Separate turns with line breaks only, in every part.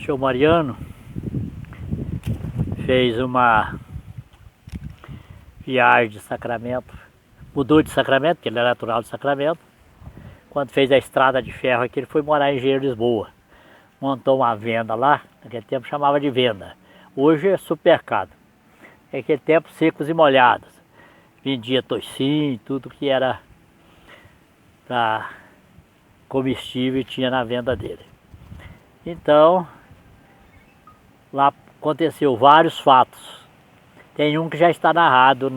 Seu Mariano fez uma viagem de Sacramento, mudou de Sacramento, porque ele é natural de Sacramento. Quando fez a estrada de ferro aqui, ele foi morar em Engenheiro, Lisboa. Montou uma venda lá, naquele tempo chamava de venda. Hoje é supermercado. Naquele tempo, secos e molhados. Vendia toicinho, tudo que era para comestível tinha na venda dele. Então, lá aconteceu vários fatos. Tem um que já está narrado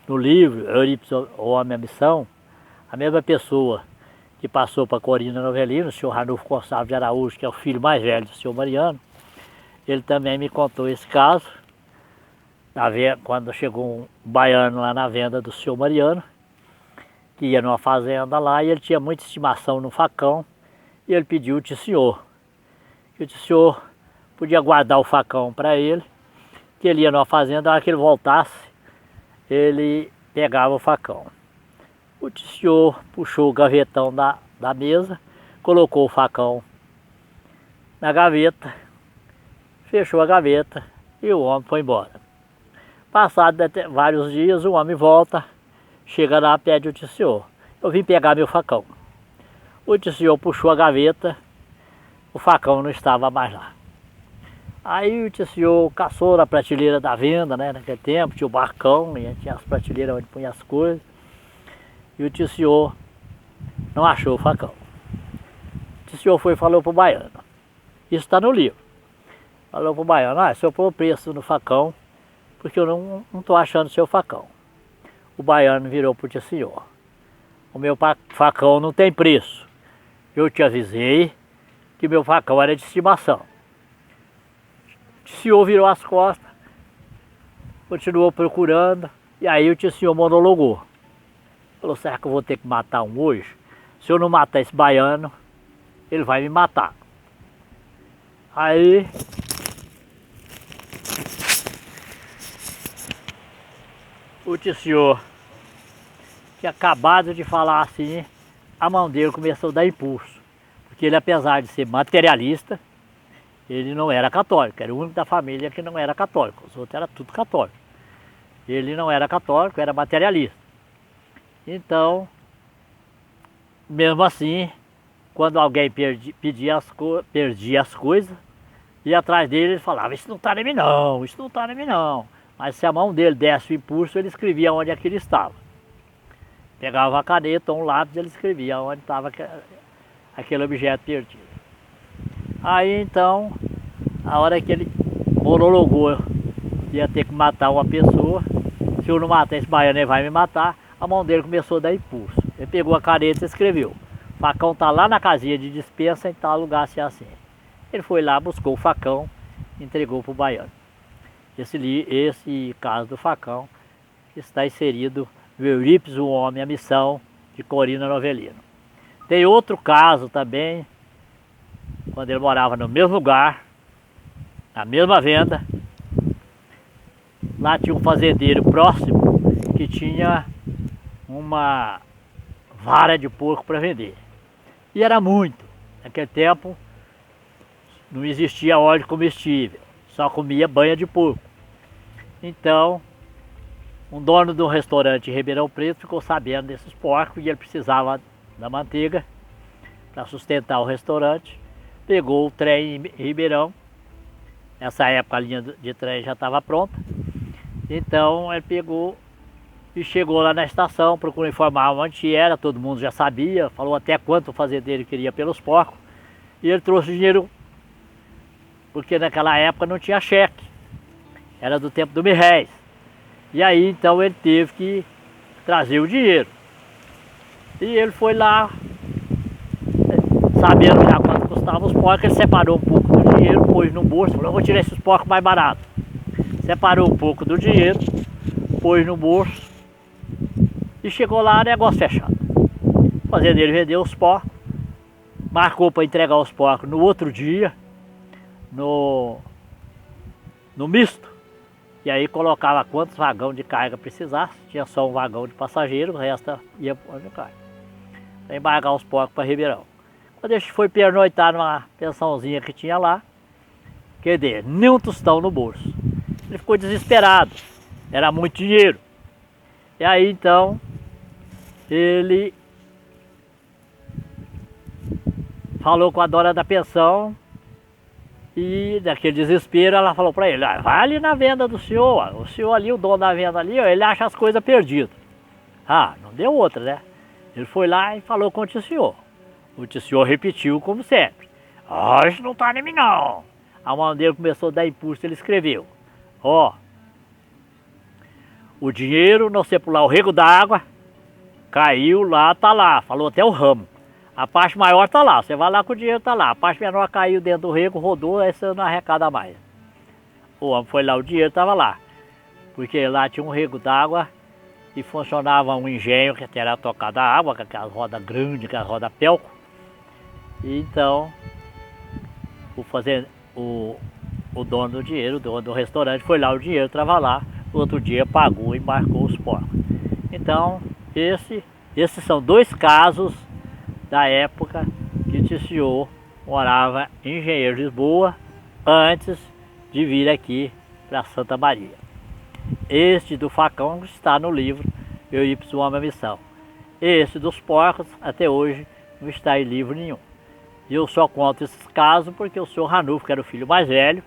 no livro Eurípides, o Homem e a Missão. A mesma pessoa que passou para Corina Novelino, o senhor Ranulfo Gonçalves de Araújo, que é o filho mais velho do senhor Mariano, ele também me contou esse caso, quando chegou um baiano lá na venda do senhor Mariano, que ia numa fazenda lá e ele tinha muita estimação no facão, e ele pediu o senhor, que o senhor podia guardar o facão para ele, que ele ia numa fazenda, na hora que ele voltasse, ele pegava o facão. O senhor puxou o gavetão da mesa, colocou o facão na gaveta, fechou a gaveta e o homem foi embora. Passado vários dias, o homem volta, chega lá, pede o senhor: eu vim pegar meu facão. O senhor puxou a gaveta, o facão não estava mais lá. Aí o senhor caçou na prateleira da venda, né? Naquele tempo tinha o barcão, e tinha as prateleiras onde punha as coisas. E o senhor não achou o facão. O senhor foi e falou para o baiano. Isso está no livro. Falou para o baiano: o senhor pôs o preço no facão, porque eu não estou achando o seu facão. O baiano virou para o senhor: o meu facão não tem preço. Eu te avisei que meu facão era de estimação. O senhor virou as costas, continuou procurando, e aí o senhor monologou. Falou: será que eu vou ter que matar um hoje? Se eu não matar esse baiano, ele vai me matar. Aí o senhor tinha acabado de falar assim, a mão dele começou a dar impulso. Porque ele, apesar de ser materialista, ele não era católico, era o único da família que não era católico. Os outros eram tudo católicos. Ele não era católico, era materialista. Então, mesmo assim, quando alguém perdia as coisas, ia atrás dele e falava: isso não está em mim não, isso não está em mim não. Mas se a mão dele desse o impulso, ele escrevia onde aquilo estava. Pegava a caneta ou um lápis, ele escrevia onde estava aquele objeto perdido. Aí então, a hora que ele monologou, ia ter que matar uma pessoa, se eu não matar esse baiano, ele vai me matar. A mão dele começou a dar impulso. Ele pegou a caneta e escreveu: o facão está lá na casinha de dispensa, em tal lugar, assim. Ele foi lá, buscou o facão, entregou para o baiano. Esse caso do facão está inserido no Eurípides, o Homem e a Missão, de Corina Novelino. Tem outro caso também, quando ele morava no mesmo lugar, na mesma venda. Lá tinha um fazendeiro próximo que tinha uma vara de porco para vender. E era muito. Naquele tempo não existia óleo comestível, só comia banha de porco. Então, um dono de um restaurante em Ribeirão Preto ficou sabendo desses porcos e ele precisava da manteiga para sustentar o restaurante. Pegou o trem em Ribeirão. Nessa época a linha de trem já estava pronta. Então ele pegou e chegou lá na estação, procurou informar onde era, todo mundo já sabia, falou até quanto o fazendeiro queria pelos porcos. E ele trouxe o dinheiro, porque naquela época não tinha cheque, era do tempo do R$1000. E aí então ele teve que trazer o dinheiro. E ele foi lá, sabendo já quanto custavam os porcos, ele separou um pouco do dinheiro, pôs no bolso, falou: eu vou tirar esses porcos mais baratos. Separou um pouco do dinheiro, pôs no bolso e chegou lá, negócio fechado. O fazendeiro vendeu os porcos, marcou para entregar os porcos no outro dia, no misto. E aí colocava quantos vagão de carga precisasse, tinha só um vagão de passageiro, o resto ia para onde carga. Para embargar os porcos para Ribeirão. Quando ele foi pernoitar numa pensãozinha que tinha lá, quer dizer, nem um tostão no bolso. Ele ficou desesperado, era muito dinheiro. E aí então, ele falou com a dona da pensão e daquele desespero ela falou para ele: vai ali na venda do senhor, o senhor ali, o dono da venda ali, ó, ele acha as coisas perdidas. Ah, não deu outra, né? Ele foi lá e falou com o tio senhor. O tio senhor repetiu como sempre: isso não tá em mim não. A mão dele começou a dar impulso, ele escreveu: ó, o dinheiro, não sei pular o rego d'água, caiu lá, tá lá, falou até o ramo. A parte maior tá lá, você vai lá que o dinheiro tá lá. A parte menor caiu dentro do rego, rodou, aí você não arrecada mais. O homem foi lá, o dinheiro tava lá. Porque lá tinha um rego d'água e funcionava um engenho que era tocado a água, com aquelas rodas grandes, com as rodas pelco. E então, o dono do dinheiro, o dono do restaurante, foi lá, o dinheiro estava lá. No outro dia pagou e embarcou os porcos. Então, esses são dois casos da época que o tio senhor morava em Engenheiro de Lisboa, antes de vir aqui para Santa Maria. Este do facão está no livro Eu Ir para uma Missão. Esse dos porcos, até hoje, não está em livro nenhum. E eu só conto esses casos porque o senhor Ranulfo, que era o filho mais velho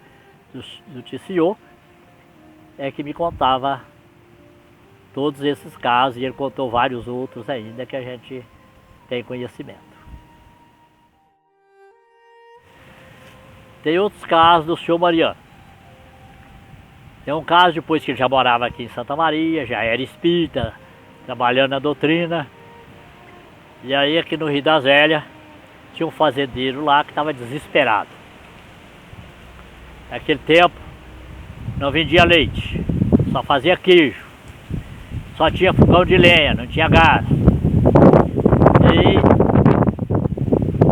do tio senhor, é que me contava todos esses casos, e ele contou vários outros ainda que a gente tem conhecimento. Tem outros casos do senhor Mariano. Tem um caso depois que ele já morava aqui em Santa Maria, já era espírita, trabalhando na doutrina. E aí aqui no Rio das Velhas tinha um fazendeiro lá que estava desesperado. Naquele tempo não vendia leite, só fazia queijo, só tinha fogão de lenha, não tinha gás. E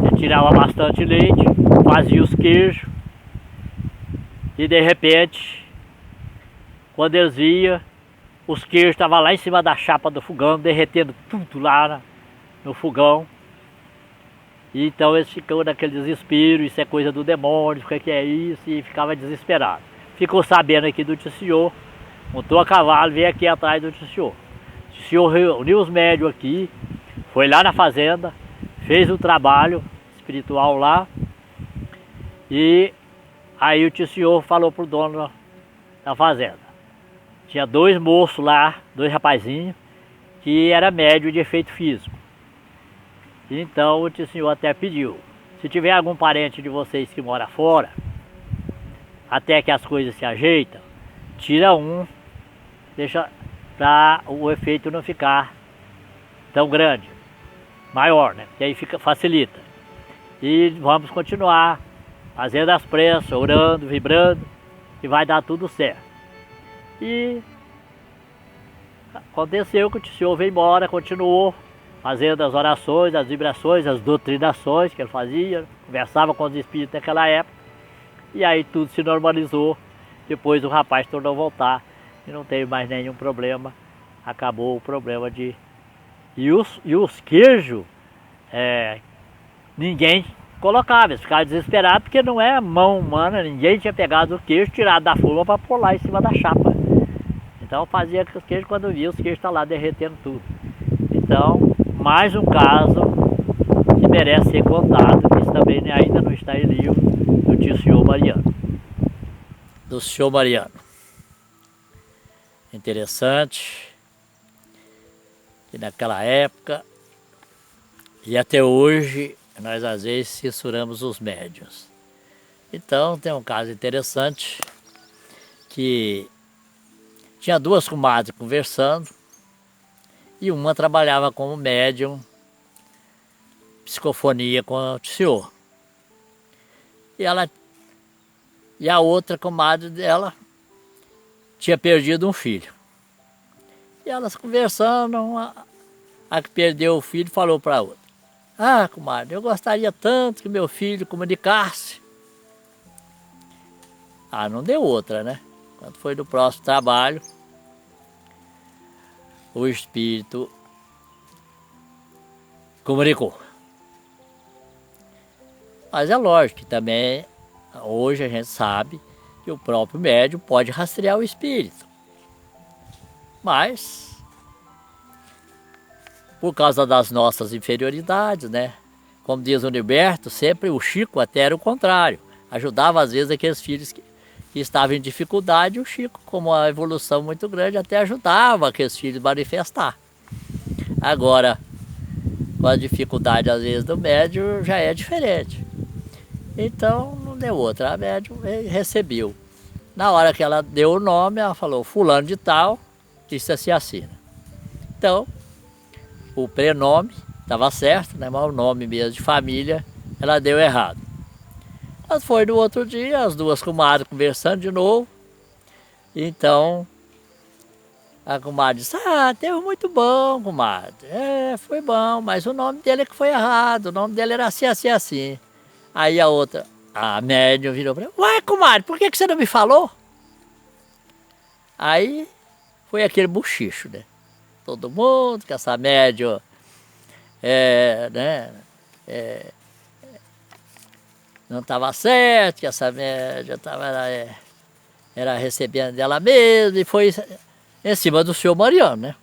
ele tirava bastante leite, fazia os queijos e de repente, quando eles iam, os queijos estavam lá em cima da chapa do fogão, derretendo tudo lá no fogão. E então eles ficam naquele desespero, isso é coisa do demônio, o que é isso, e ficava desesperado. Ficou sabendo aqui do tio senhor, montou a cavalo, veio aqui atrás do tio senhor. O tio senhor reuniu os médios aqui, foi lá na fazenda, fez o trabalho espiritual lá. E aí o tio senhor falou pro dono da fazenda. Tinha dois moços lá, dois rapazinhos, que era médio de efeito físico. Então o tio senhor até pediu: se tiver algum parente de vocês que mora fora, até que as coisas se ajeitam, tira um, deixa para o efeito não ficar tão grande, maior, né? Que aí facilita. E vamos continuar fazendo as pressas, orando, vibrando, e vai dar tudo certo. E aconteceu que o tio senhor veio embora, continuou fazendo as orações, as vibrações, as doutrinações que ele fazia, conversava com os espíritos naquela época. E aí tudo se normalizou. Depois o rapaz tornou voltar e não teve mais nenhum problema. Acabou o problema de... E os queijos, ninguém colocava, eles ficavam desesperados porque não é mão humana, ninguém tinha pegado o queijo, tirado da forma para pôr lá em cima da chapa. Então fazia que os queijos, quando via, os queijos estavam lá derretendo tudo. Então, mais um caso que merece ser contado, que isso também ainda não está em livro, do tio senhor Mariano. Do senhor Mariano. Interessante que naquela época e até hoje nós às vezes censuramos os médiuns. Então tem um caso interessante que tinha duas comadres conversando e uma trabalhava como médium, psicofonia com o senhor. E a outra comadre dela tinha perdido um filho. E elas conversando, a que perdeu o filho falou para a outra: ah, comadre, eu gostaria tanto que meu filho comunicasse. Ah, não deu outra, né? Quando foi no próximo trabalho, o espírito comunicou. Mas é lógico que também, hoje a gente sabe que o próprio médium pode rastrear o espírito. Mas, por causa das nossas inferioridades, né? Como diz o Uniberto, sempre o Chico até era o contrário. Ajudava às vezes aqueles filhos que estavam em dificuldade, o Chico, com uma evolução muito grande, até ajudava aqueles filhos a manifestar. Agora, com a dificuldade às vezes do médium, já é diferente. Então não deu outra, a médium recebeu. Na hora que ela deu o nome, ela falou, fulano de tal, disse assim, assina. Então, o prenome estava certo, né? Mas o nome mesmo de família, ela deu errado. Mas foi no outro dia, as duas comadres conversando de novo. Então, a comadre disse, teve muito bom, comadre. Foi bom, mas o nome dele é que foi errado, o nome dele era assim, assim, assim. Aí a outra, a médium virou para ela, ué, comadre, por que você não me falou? Aí foi aquele bochicho, né? Todo mundo, que essa médium, não estava certo, que essa médium era recebendo dela mesma, e foi em cima do senhor Mariano, né?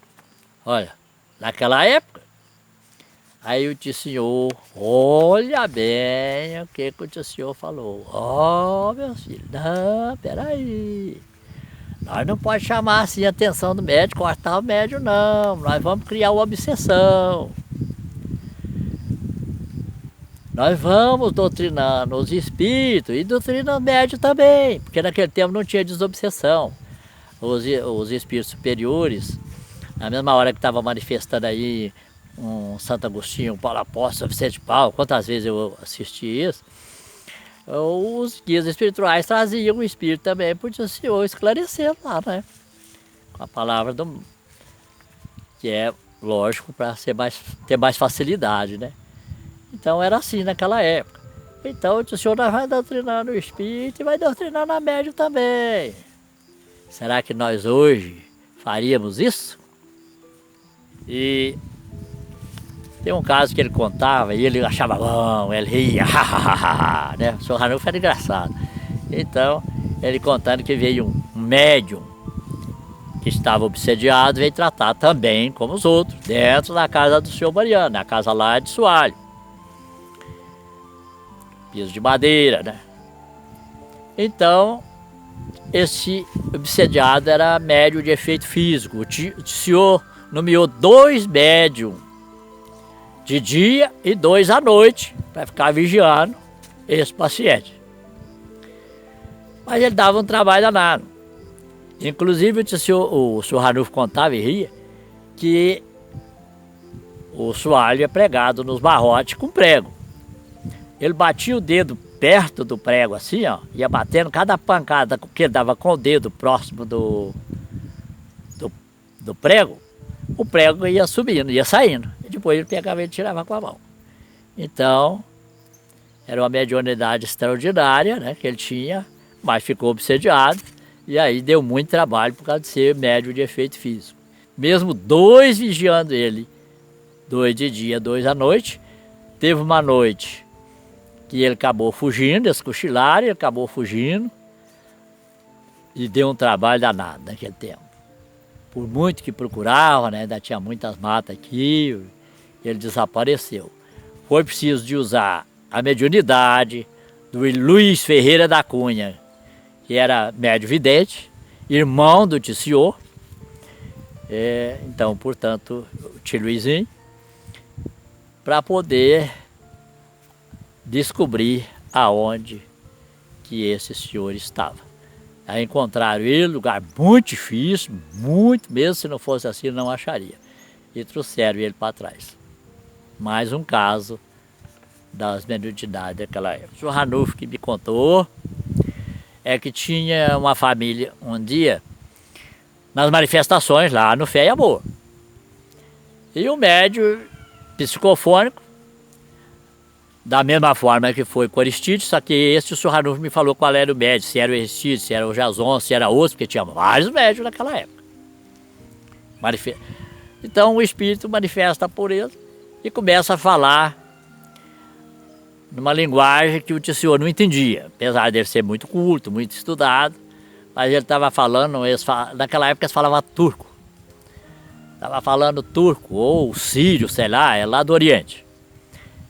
Olha, naquela época, aí o tio senhor, olha bem o que o tio senhor falou. Meu filho, não, peraí. Nós não podemos chamar assim a atenção do médico, cortar o médium, não. Nós vamos criar uma obsessão. Nós vamos doutrinando os espíritos e doutrinando o médium também, porque naquele tempo não tinha desobsessão. Os espíritos superiores, na mesma hora que estava manifestando aí um Santo Agostinho, um Paulo Apóstolo, Vicente Paulo, quantas vezes eu assisti isso, os guias espirituais traziam o espírito também para o senhor esclarecendo lá, né? Com a palavra que é lógico para ter mais facilidade, né? Então era assim naquela época. Então o senhor vai doutrinando o espírito e vai doutrinando a médium também. Será que nós hoje faríamos isso? E tem um caso que ele contava e ele achava bom, ele ria, né? O senhor Ranulfo era engraçado. Então, ele contando que veio um médium que estava obsediado, veio tratar também como os outros, dentro da casa do senhor Mariano, a casa lá é de soalho. Piso de madeira, né? Então, esse obsediado era médium de efeito físico. O senhor nomeou 2 médiums de dia e 2 à noite para ficar vigiando esse paciente. Mas ele dava um trabalho danado. Inclusive o senhor Ranulfo contava e ria que o soalho é pregado nos barrotes com prego. Ele batia o dedo perto do prego assim, ó, ia batendo cada pancada que ele dava com o dedo próximo do prego, o prego ia subindo, ia saindo. E depois ele pegava e tirava com a mão. Então, era uma mediunidade extraordinária, né, que ele tinha, mas ficou obsediado. E aí deu muito trabalho por causa de ser médium de efeito físico. Mesmo 2 vigiando ele, 2 de dia, 2 à noite. Teve uma noite que ele acabou fugindo, eles cochilaram, ele acabou fugindo. E deu um trabalho danado naquele tempo. Por muito que procurava, né, ainda tinha muitas matas aqui, ele desapareceu. Foi preciso de usar a mediunidade do Luiz Ferreira da Cunha, que era médium vidente, irmão do tio senhor. Então, portanto, o tio Luizinho, para poder descobrir aonde que esse senhor estava. Aí encontraram ele, lugar muito difícil, muito mesmo, se não fosse assim não acharia. E trouxeram ele para trás. Mais um caso das mediunidades daquela época. O senhor Ranulfo que me contou é que tinha uma família um dia nas manifestações lá no Fé e Amor. E o médium psicofônico, da mesma forma que foi com o Aristides, só que esse o senhor Ranulfo me falou qual era o médium, se era o Aristides, se era o Jason, se era outro, porque tinha vários médios naquela época. Então o espírito manifesta a pureza e começa a falar numa linguagem que o tio senhor não entendia, apesar dele ser muito culto, muito estudado, mas ele estava falando, naquela época eles falavam turco, estava falando turco ou sírio, sei lá, é lá do Oriente.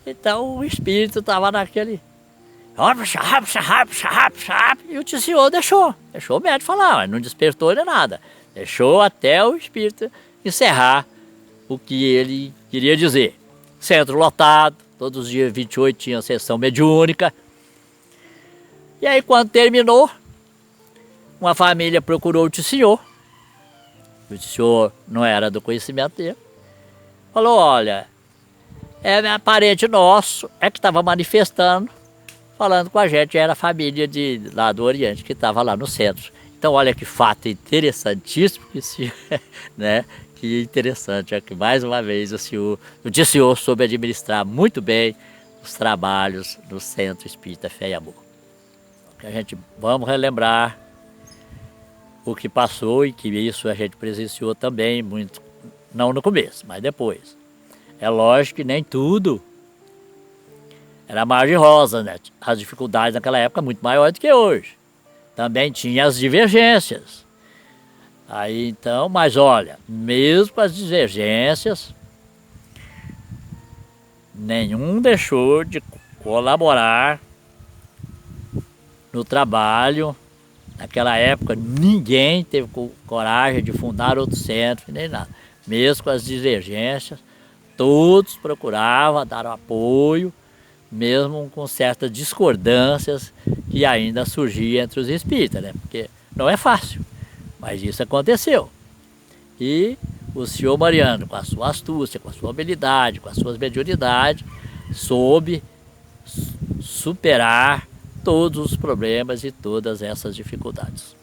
Então o espírito estava naquele... E o tio senhor deixou o médico falar, mas não despertou nem nada. Deixou até o espírito encerrar o que ele queria dizer. Centro lotado, todos os dias 28 tinha sessão mediúnica. E aí quando terminou, uma família procurou o tio senhor não era do conhecimento dele. Falou, olha, é parente nosso, é que estava manifestando, falando com a gente, era a família lá do Oriente, que estava lá no centro. Então olha que fato interessantíssimo, né? Que interessante, é que mais uma vez o tio senhor soube administrar muito bem os trabalhos do Centro Espírita Fé e Amor. Vamos relembrar o que passou e que isso a gente presenciou também, muito, não no começo, mas depois. É lógico que nem tudo era margem rosa, né? As dificuldades naquela época muito maiores do que hoje. Também tinha as divergências. Aí então, mas olha, mesmo com as divergências, nenhum deixou de colaborar no trabalho. Naquela época ninguém teve coragem de fundar outro centro, nem nada. Mesmo com as divergências, todos procuravam dar apoio, mesmo com certas discordâncias que ainda surgiam entre os espíritas, né? Porque não é fácil. Mas isso aconteceu. E o senhor Mariano, com a sua astúcia, com a sua habilidade, com as suas mediunidades, soube superar todos os problemas e todas essas dificuldades.